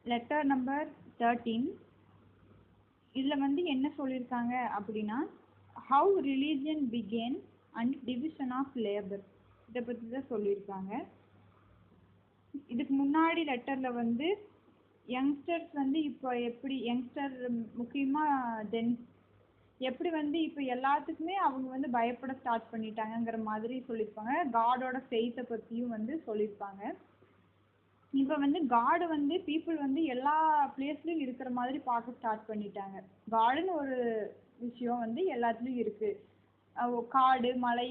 Letter number 13. இதில் வந்து என்ன சொல்லியிருக்காங்க அப்படின்னா, how religion began and division of labour, இதை பற்றி தான் சொல்லியிருக்காங்க. இதுக்கு முன்னாடி லெட்டரில் வந்து யங்ஸ்டர்ஸ் வந்து இப்போ எப்படி யங்ஸ்டர் முக்கியமாக ஜென்ஸ் எப்படி வந்து இப்போ எல்லாத்துக்குமே அவங்க வந்து பயப்பட ஸ்டார்ட் பண்ணிட்டாங்கங்கிற மாதிரி சொல்லியிருப்பாங்க. காடோட ஃபெய்த்தை பற்றியும் வந்து சொல்லியிருப்பாங்க. இப்போ வந்து காடு வந்து பீப்புள் வந்து எல்லா பிளேஸ்லையும் இருக்கிற மாதிரி பார்க்க ஸ்டார்ட் பண்ணிட்டாங்க. காடுன்னு ஒரு விஷயம் வந்து எல்லாத்துலேயும் இருக்குது. காடு, மலை,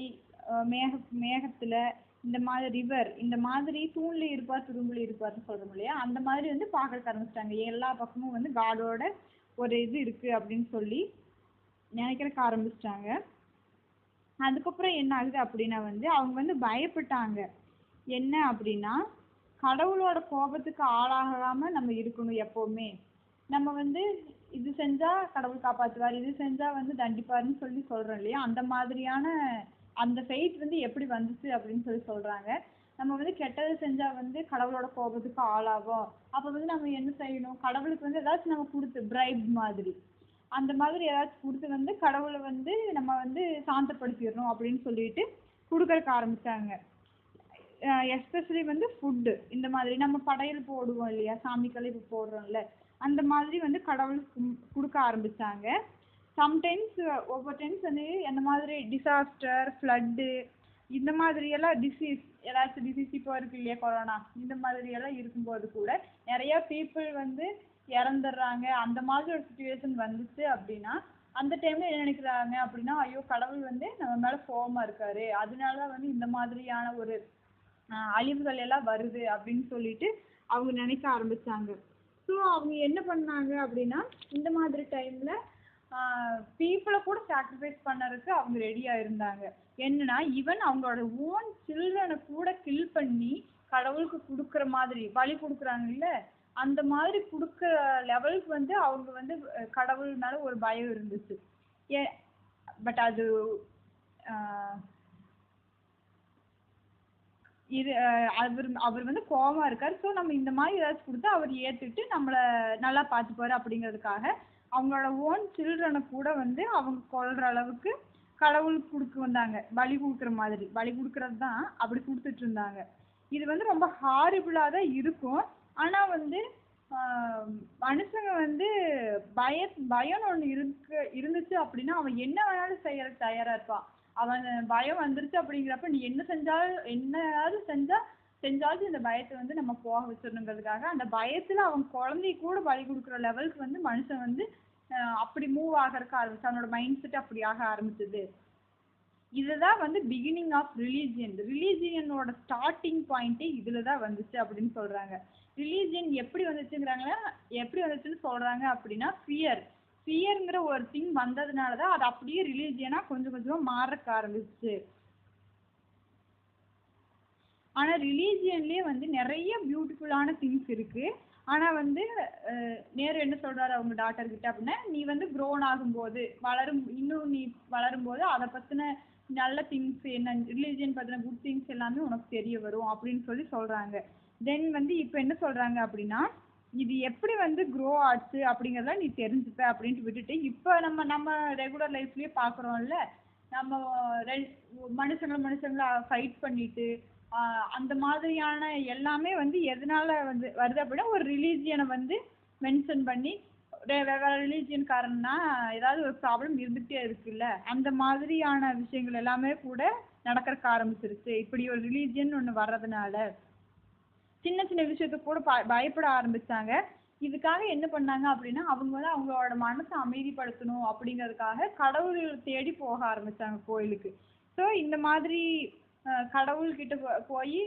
மேகத்தில் இந்த மாதிரி ரிவர், இந்த மாதிரி தூண்ல இருப்பார் துரும்புல இருப்பார்னு சொல்கிறோம் இல்லையா, அந்த மாதிரி வந்து பார்க்க ஆரம்பிச்சிட்டாங்க. எல்லா பக்கமும் வந்து காடோட ஒரு இது இருக்குது அப்படின்னு சொல்லி நினைக்கிறக்க ஆரம்பிச்சிட்டாங்க. அதுக்கப்புறம் என்ன ஆகுது அப்படின்னா வந்து அவங்க வந்து பயப்பட்டாங்க. என்ன அப்படின்னா, கடவுளோட கோபத்துக்கு ஆளாகாமல் நம்ம இருக்கணும் எப்போவுமே. நம்ம வந்து இது செஞ்சால் கடவுள் காப்பாற்றுவார், இது செஞ்சால் வந்து தண்டிப்பார்னு சொல்லி சொல்கிறோம் இல்லையா, அந்த மாதிரியான அந்த ஃபெய்த் வந்து எப்படி வந்துச்சு அப்படின்னு சொல்லி சொல்கிறாங்க. நம்ம வந்து கெட்டது செஞ்சால் வந்து கடவுளோட கோபத்துக்கு ஆளாகும். அப்போ வந்து நம்ம என்ன செய்யணும், கடவுளுக்கு வந்து ஏதாச்சும் நம்ம கொடுத்து பிரைப் மாதிரி அந்த மாதிரி ஏதாச்சும் கொடுத்து வந்து கடவுளை வந்து நம்ம வந்து சாந்தப்படுத்திடணும் அப்படின்னு சொல்லிட்டு கொடுக்கறக்கு ஆரம்பித்தாங்க. எஸ்பெஷலி வந்து ஃபுட்டு, இந்த மாதிரி நம்ம படையல் போடுவோம் இல்லையா, சாமிக்கெல்லாம் இப்போ போடுறோம்ல, அந்த மாதிரி வந்து கடவுளுக்கு கொடுக்க ஆரம்பித்தாங்க. சம்டைம்ஸ் ஒவ்வொரு டைம்ஸ் வந்து அந்த மாதிரி டிசாஸ்டர், ஃப்ளட்டு, இந்த மாதிரியெல்லாம் டிசீஸ், ஏதாச்சும் டிசீஸ் இப்போ இருக்கு இல்லையா கொரோனா, இந்த மாதிரியெல்லாம் இருக்கும்போது கூட நிறையா பீப்புள் வந்து இறந்துடுறாங்க. அந்த மாதிரி ஒரு சுச்சுவேஷன் வந்துச்சு அப்படின்னா அந்த டைமில் என்ன நினைக்கிறாங்க அப்படின்னா, ஐயோ கடவுள் வந்து நம்ம மேலே கோவமாக இருக்காரு, அதனால வந்து இந்த மாதிரியான ஒரு அழிவுகள் எல்லாம் வருது அப்படின்னு சொல்லிட்டு அவங்க நினைக்க ஆரம்பித்தாங்க. ஸோ அவங்க என்ன பண்ணாங்க அப்படின்னா, இந்த மாதிரி டைமில் பீப்புளை கூட சாக்ரிஃபைஸ் பண்ணறதுக்கு அவங்க ரெடியாக இருந்தாங்க. என்னன்னா, ஈவன் அவங்களோட ஓன் சில்ட்ரனை கூட கில் பண்ணி கடவுளுக்கு கொடுக்குற மாதிரி பலி கொடுக்குறாங்கல்ல, அந்த மாதிரி கொடுக்குற லெவலுக்கு வந்து அவங்க வந்து கடவுள் மேலே ஒரு பயம் இருந்துச்சு. பட் அது இது அவர் வந்து கோவமாக இருக்கார். ஸோ நம்ம இந்த மாதிரி ஏதாச்சும் கொடுத்தா அவர் ஏற்றுட்டு நம்மளை நல்லா பார்த்துப்பாரு அப்படிங்கிறதுக்காக அவங்களோட ஓன் சில்ட்ரனை கூட வந்து அவங்க கொல்ற அளவுக்கு கடவுளுக்கு கொடுக்க வந்தாங்க. பலி கொடுக்குற மாதிரி, பலி கொடுக்குறது தான், அப்படி கொடுத்துட்டு இருந்தாங்க. இது வந்து ரொம்ப ஹாரிபிளாக தான் இருக்கும். ஆனால் வந்து மனுஷங்க வந்து பயம்னு ஒன்று இருந்துச்சு அப்படின்னா அவன் என்ன வேணாலும் செய்யறதுக்கு தயாராக இருப்பான். அவன் பயம் வந்துருச்சு அப்படிங்கிறப்ப நீ என்ன என்னையாவது செஞ்சாலும் இந்த பயத்தை வந்து நம்ம போக வச்சிடணுங்கிறதுக்காக அந்த பயத்தில் அவன் குழந்தைய கூட பலி கொடுக்குற லெவலுக்கு வந்து மனுஷன் வந்து அப்படி மூவ் ஆகிறதுக்கு ஆரம்பிச்சு, அவனோட மைண்ட் செட் அப்படி ஆக ஆரம்பிச்சது. இதுதான் வந்து பிகினிங் ஆஃப் ரிலீஜியனோட ஸ்டார்டிங் பாயிண்ட்டே இதில் தான் வந்துச்சு அப்படின்னு சொல்கிறாங்க. ரிலீஜியன் எப்படி வந்துச்சுன்னு சொல்கிறாங்க அப்படின்னா, ஃபியருங்கிற ஒரு திங் வந்ததுனால தான் அது அப்படியே ரிலீஜியனாக கொஞ்சம் கொஞ்சமாக மாறக்க ஆரம்பிச்சு. ஆனால் ரிலீஜியன்லேயே வந்து நிறைய பியூட்டிஃபுல்லான திங்ஸ் இருக்குது. ஆனால் வந்து நேரு என்ன சொல்கிறாரு அவங்க டாட்டர்கிட்ட அப்படின்னா, நீ வந்து க்ரோன் ஆகும்போது நீ வளரும்போது அதை பற்றின நல்ல திங்ஸ் என்ன, ரிலீஜியன் பற்றின குட் திங்ஸ் எல்லாமே உனக்கு தெரிய வரும் அப்படின்னு சொல்கிறாங்க. தென் வந்து இப்போ என்ன சொல்கிறாங்க அப்படின்னா, இது எப்படி வந்து க்ரோ ஆச்சு அப்படிங்கிறத நீ தெரிஞ்சுப்ப அப்படின்ட்டு விட்டுட்டு, இப்போ நம்ம ரெகுலர் லைஃப்லேயே பார்க்குறோம்ல, நம்ம மனுஷங்களா ஃபைட் பண்ணிட்டு அந்த மாதிரியான எல்லாமே வந்து எதனால வந்து வருது அப்படின்னா, ஒரு ரிலீஜியனை வந்து மென்ஷன் பண்ணி வேற ரிலீஜியன்காரன்னா ஏதாவது ஒரு ப்ராப்ளம் இருந்துகிட்டே இருக்குல்ல, அந்த மாதிரியான விஷயங்கள் எல்லாமே கூட நடக்கிறக்க ஆரம்பிச்சிருச்சு. இப்படி ஒரு ரிலீஜியன் ஒன்று வர்றதுனால சின்ன சின்ன விஷயத்துக்கு கூட பயப்பட ஆரம்பிச்சாங்க. இதுக்காக என்ன பண்ணாங்க அப்படின்னா, அவங்க வந்து அவங்களோட மனசை அமைதிப்படுத்தணும் அப்படிங்கிறதுக்காக கடவுள் தேடி போக ஆரம்பிச்சாங்க கோயிலுக்கு. ஸோ இந்த மாதிரி கடவுள்கிட்ட போய்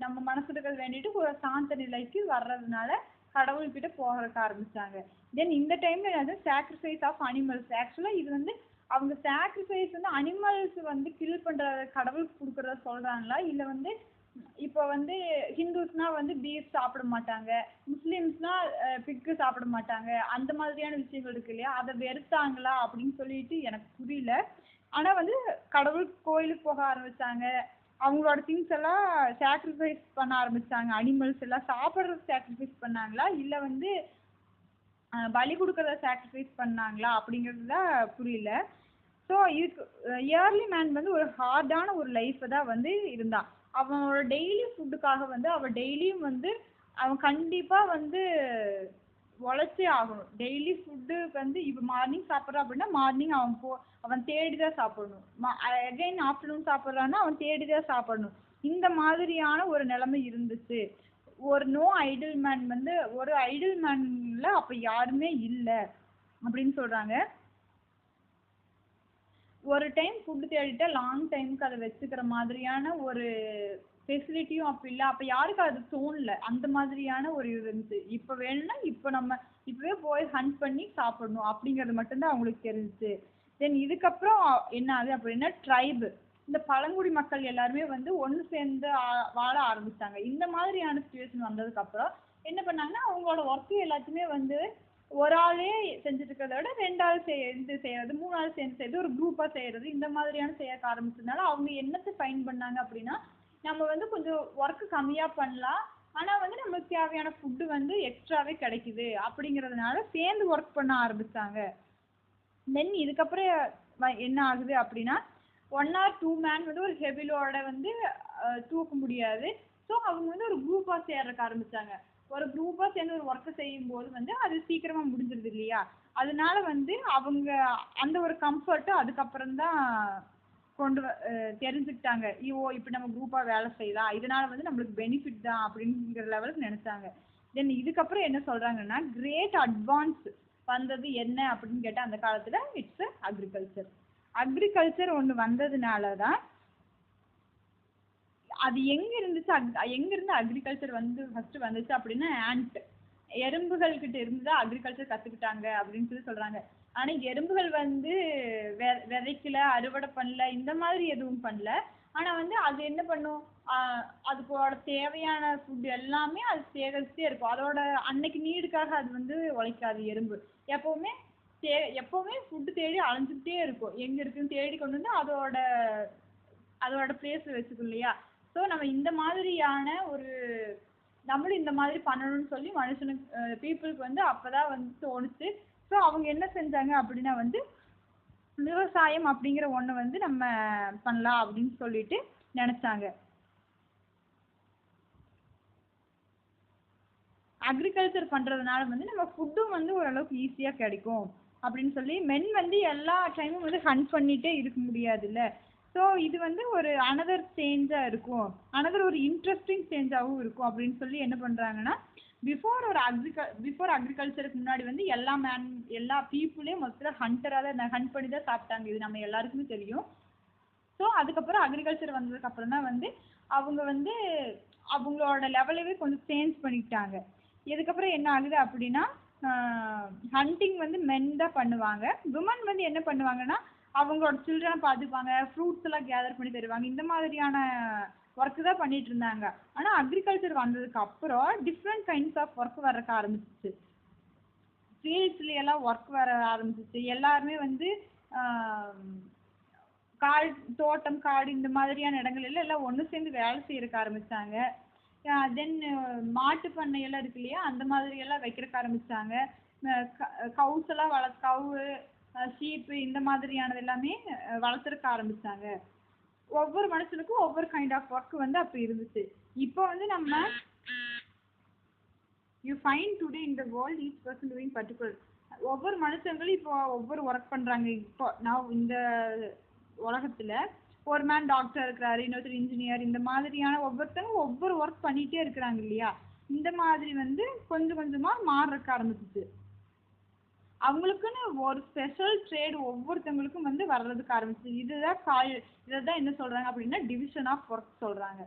நம்ம மனசுக்கு வேண்டிட்டு ஒரு சாந்த நிலைக்கு வர்றதுனால கடவுள்கிட்ட போகிறதுக்கு ஆரம்பிச்சாங்க. தென் இந்த டைம்ல என்னது, சாக்ரிஃபைஸ் ஆஃப் அனிமல்ஸ். ஆக்சுவலாக இது வந்து அவங்க சாக்ரிஃபைஸ் வந்து அனிமல்ஸ் வந்து கில் பண்ணுற கடவுளுக்கு கொடுக்குறத சொல்கிறாங்களா, இல்லை வந்து இப்போ வந்து ஹிந்துஸ்னா வந்து பீஃப் சாப்பிட மாட்டாங்க, முஸ்லீம்ஸ்னா பிக்கு சாப்பிட மாட்டாங்க, அந்த மாதிரியான விஷயங்கள் இருக்கு இல்லையா, அதை வெறுத்தாங்களா அப்படின்னு சொல்லிட்டு எனக்கு புரியல. ஆனால் வந்து கடவுள் கோயிலுக்கு போக ஆரம்பித்தாங்க, அவங்களோட திங்ஸ் எல்லாம் சாக்ரிஃபைஸ் பண்ண ஆரம்பிச்சாங்க. அனிமல்ஸ் எல்லாம் சாப்பிட்றது சாக்ரிஃபைஸ் பண்ணாங்களா இல்லை வந்து பலி கொடுக்கறத சாக்ரிஃபைஸ் பண்ணாங்களா அப்படிங்கிறது தான் புரியல. ஸோ இதுக்கு இயர்லி மேன் வந்து ஒரு ஹார்டான ஒரு லைஃப்பை தான் வந்து இருந்தான். அவனோட டெய்லி ஃபுட்டுக்காக வந்து அவன் டெய்லியும் வந்து அவன் கண்டிப்பாக வந்து உழைச்சே ஆகணும். டெய்லி ஃபுட்டுக்கு வந்து இப்போ மார்னிங் சாப்பிட்றான் அப்படின்னா மார்னிங் அவன் தேடி தான் சாப்பிடணும். அகைன் ஆஃப்டர்நூன் சாப்பிட்றான்னா அவன் தேடி தான் சாப்பிடணும். இந்த மாதிரியான ஒரு நிலைமை இருந்துச்சு. ஒரு நோ ஐடில் மேன் வந்து ஒரு ஐடில் மேன்ல அப்போ யாருமே இல்லை அப்படின்னு சொல்கிறாங்க. ஒரு டைம் ஃபுட்டு தேடிட்டு லாங் டைமுக்கு அதை வச்சுக்கிற மாதிரியான ஒரு ஃபெசிலிட்டியும் அப்போ இல்லை. அப்போ யாருக்கு அது தோணல. அந்த மாதிரியான ஒரு இது இருந்துச்சு. இப்போ வேணும்னா இப்போ நம்ம இப்போவே போய் ஹண்ட் பண்ணி சாப்பிடணும் அப்படிங்கிறது மட்டும்தான் அவங்களுக்கு தெரிஞ்சிச்சு. தென் இதுக்கப்புறம் என்ன ஆகுது அப்படின்னா ட்ரைபு, இந்த பழங்குடி மக்கள் எல்லாருமே வந்து ஒன்று சேர்ந்து வாழ ஆரம்பித்தாங்க. இந்த மாதிரியான சுச்சுவேஷன் வந்ததுக்கப்புறம் என்ன பண்ணாங்கன்னா அவங்களோட ஒர்க்கு எல்லாத்தையுமே வந்து ஒரு ஆளே செஞ்சுட்டு இருக்கிறத விட 2 ஆள் சேர்ந்து செய்யறது, 3 ஆள் சேர்ந்து செய்யறது, ஒரு குரூப்பாக செய்யறது, இந்த மாதிரியான செய்ய ஆரம்பிச்சதுனால அவங்க என்னத்தை ஃபைன் பண்ணாங்க அப்படின்னா நம்ம வந்து கொஞ்சம் ஒர்க்கு கம்மியாக பண்ணலாம், ஆனால் வந்து நம்மளுக்கு தேவையான ஃபுட்டு வந்து எக்ஸ்ட்ராவே கிடைக்குது அப்படிங்கிறதுனால சேர்ந்து ஒர்க் பண்ண ஆரம்பித்தாங்க. தென் இதுக்கப்புறம் என்ன ஆகுது அப்படின்னா 1 or 2 மேன் வந்து ஒரு ஹெவிலோட வந்து தூக்க முடியாது. ஸோ அவங்க வந்து ஒரு குரூப்பாக சேர்றதுக்கு ஆரம்பித்தாங்க. ஒரு குரூப்பாக சேர்ந்து ஒரு ஒர்க்கை செய்யும்போது வந்து அது சீக்கிரமாக முடிஞ்சிருது இல்லையா. அதனால வந்து அவங்க அந்த ஒரு கம்ஃபர்ட்டு அதுக்கப்புறம் தான் தெரிஞ்சுக்கிட்டாங்க. இப்போ நம்ம குரூப்பாக வேலை செய்யலாம், இதனால வந்து நம்மளுக்கு பெனிஃபிட் தான் அப்படிங்கிற லெவலுக்கு நினச்சாங்க. தென் இதுக்கப்புறம் என்ன சொல்கிறாங்கன்னா கிரேட் அட்வான்ஸ் வந்தது என்ன அப்படின்னு கேட்டால் அந்த காலத்தில் இட்ஸ் அக்ரிகல்ச்சர். அக்ரிகல்ச்சர் ஒன்று வந்ததுனால தான் அது எங்கேருந்து அக்ரிகல்ச்சர் வந்து ஃபஸ்ட்டு வந்துச்சு அப்படின்னா எறும்புகள் கிட்ட இருந்து தான் அக்ரிகல்ச்சர் கற்றுக்கிட்டாங்க அப்படின்னு சொல்லி சொல்கிறாங்க. ஆனால் எறும்புகள் வந்து விதைக்கல, அறுவடை பண்ணல, இந்த மாதிரி எதுவும் பண்ணல. ஆனால் வந்து அது என்ன பண்ணும், அதுக்கோட தேவையான ஃபுட் எல்லாமே அது சேகரிச்சுட்டே இருக்கும். அதோட அன்னைக்கு நீடுக்காக அது வந்து உழைக்காது. எறும்பு எப்போவுமே ஃபுட்டு தேடி அலைஞ்சிக்கிட்டே இருக்கும். எங்கே இருக்குன்னு தேடி கொண்டு வந்து அதோட பிளேஸ் வச்சுக்கும் இல்லையா. ஸோ நம்ம இந்த மாதிரியான நம்மளும் இந்த மாதிரி பண்ணணும்னு சொல்லி பீப்புளுக்கு வந்து அப்போதான் வந்து தோணுச்சு. ஸோ அவங்க என்ன செஞ்சாங்க அப்படின்னா வந்து விவசாயம் அப்படிங்கிற ஒன்று வந்து நம்ம பண்ணலாம் அப்படின்னு சொல்லிட்டு நினச்சாங்க. அக்ரிகல்ச்சர் பண்ணுறதுனால வந்து நம்ம ஃபுட்டும் வந்து ஓரளவுக்கு ஈஸியாக கிடைக்கும் அப்படின்னு சொல்லி மென் வந்து எல்லா டைமும் வந்து ஹண்ட் பண்ணிகிட்டே இருக்க முடியாதுல்ல. ஸோ இது வந்து ஒரு அனதர் சேஞ்சாக இருக்கும், அனதர் ஒரு இன்ட்ரெஸ்டிங் சேஞ்சாகவும் இருக்கும் அப்படின்னு சொல்லி என்ன பண்ணுறாங்கன்னா பிஃபோர் அக்ரிகல்ச்சருக்கு முன்னாடி வந்து எல்லா பீப்புளே மொத்தத்தில் ஹண்டராக தான் ஹண்ட் பண்ணி தான் சாப்பிட்டாங்க. இது நம்ம எல்லாருக்குமே தெரியும். ஸோ அதுக்கப்புறம் அக்ரிகல்ச்சர் வந்ததுக்கப்புறம் தான் வந்து அவங்க வந்து அவங்களோட லெவலவே கொஞ்சம் சேஞ்ச் பண்ணிக்கிட்டாங்க. இதுக்கப்புறம் என்ன ஆகுது அப்படின்னா ஹண்டிங் வந்து மென் தான் பண்ணுவாங்க. விமன் வந்து என்ன பண்ணுவாங்கன்னா அவங்களோட சில்ட்ரனை பார்த்துப்பாங்க, ஃப்ரூட்ஸ் எல்லாம் கேதர் பண்ணி தருவாங்க, இந்த மாதிரியான ஒர்க்கு தான் பண்ணிட்டு இருந்தாங்க. ஆனால் அக்ரிகல்ச்சர் வந்ததுக்கு அப்புறம் டிஃப்ரெண்ட் கைண்ட்ஸ் ஆஃப் ஒர்க் வர்றதுக்கு ஆரம்பிச்சிச்சு. ஃபீல்ட்ஸ்லையெல்லாம் ஒர்க் வர ஆரம்பிச்சிச்சு. எல்லாருமே வந்து தோட்டம், காடு இந்த மாதிரியான இடங்கள்ல எல்லாம் ஒன்று சேர்ந்து வேலை செய்யறதுக்கு ஆரம்பித்தாங்க. தென் மாட்டு பண்ணையெல்லாம் இருக்கு இல்லையா, அந்த மாதிரியெல்லாம் வைக்கிறதுக்கு ஆரம்பித்தாங்க. கவுஸ் எல்லாம் கவு, ஷீப்பு இந்த மாதிரியானது எல்லாமே வளர்த்துறக்க ஆரம்பித்தாங்க. ஒவ்வொரு மனுஷனுக்கும் ஒவ்வொரு கைண்ட் ஆஃப் ஒர்க் வந்து அப்போ இருந்துச்சு. இப்போ வந்து நம்ம you find today in the world each person doing particular, ஒவ்வொரு மனுஷங்களும் இப்போ ஒவ்வொரு ஒர்க் பண்ணுறாங்க. இப்போ நான் இந்த உலகத்தில் ஒரு மேன் டாக்டர் இருக்கிறாரு, இன்னொருத்தர் இன்ஜினியர், இந்த மாதிரியான ஒவ்வொருத்தரும் ஒவ்வொரு ஒர்க் பண்ணிகிட்டே இருக்கிறாங்க இல்லையா. இந்த மாதிரி வந்து கொஞ்சம் கொஞ்சமாக மாறுறக்க ஆரம்பிச்சிச்சு. அவங்களுக்குன்னு ஒரு ஸ்பெஷல் ட்ரேட் ஒவ்வொருத்தவங்களுக்கும் வந்து வர்றதுக்கு ஆரம்பிச்சு. இதைதான் என்ன சொல்கிறாங்க அப்படின்னா டிவிஷன் ஆஃப் ஒர்க் சொல்கிறாங்க.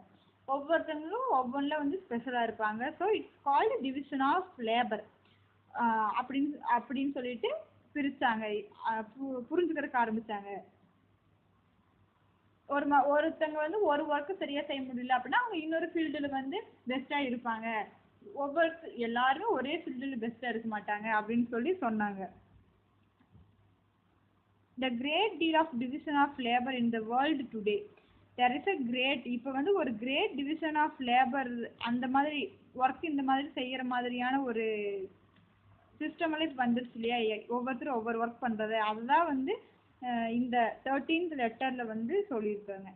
ஒவ்வொருத்தவங்களும் ஒவ்வொன்றில் வந்து ஸ்பெஷலாக இருப்பாங்க. So it's called division of labour அப்படின்னு சொல்லிட்டு பிரித்தாங்க, புரிஞ்சுக்கிறதுக்கு ஆரம்பித்தாங்க. ஒருத்தவங்க வந்து ஒரு ஒர்க்கு சரியாக செய்ய முடியல அப்படின்னா அவங்க இன்னொரு ஃபீல்டில் வந்து பெஸ்ட்டாக இருப்பாங்க. எல்லாருமே ஒரே ஃபீல்டில் பெஸ்ட்டாக இருக்க மாட்டாங்க அப்படின்னு சொல்லி சொன்னாங்க. The great deal of division of labor in the world today. there is a great இப்போ வந்து ஒரு கிரேட் டிவிஷன் ஆஃப் லேபர் அந்த மாதிரி ஒர்க் இந்த மாதிரி செய்யற மாதிரியான ஒரு சிஸ்டம் எல்லாம் இப்போ வந்துருச்சு இல்லையா, ஒவ்வொருத்தரும் ஒவ்வொரு ஒர்க் பண்றது, அதுதான் வந்து இந்த 13th லெட்டர்ல வந்து சொல்லியிருக்காங்க.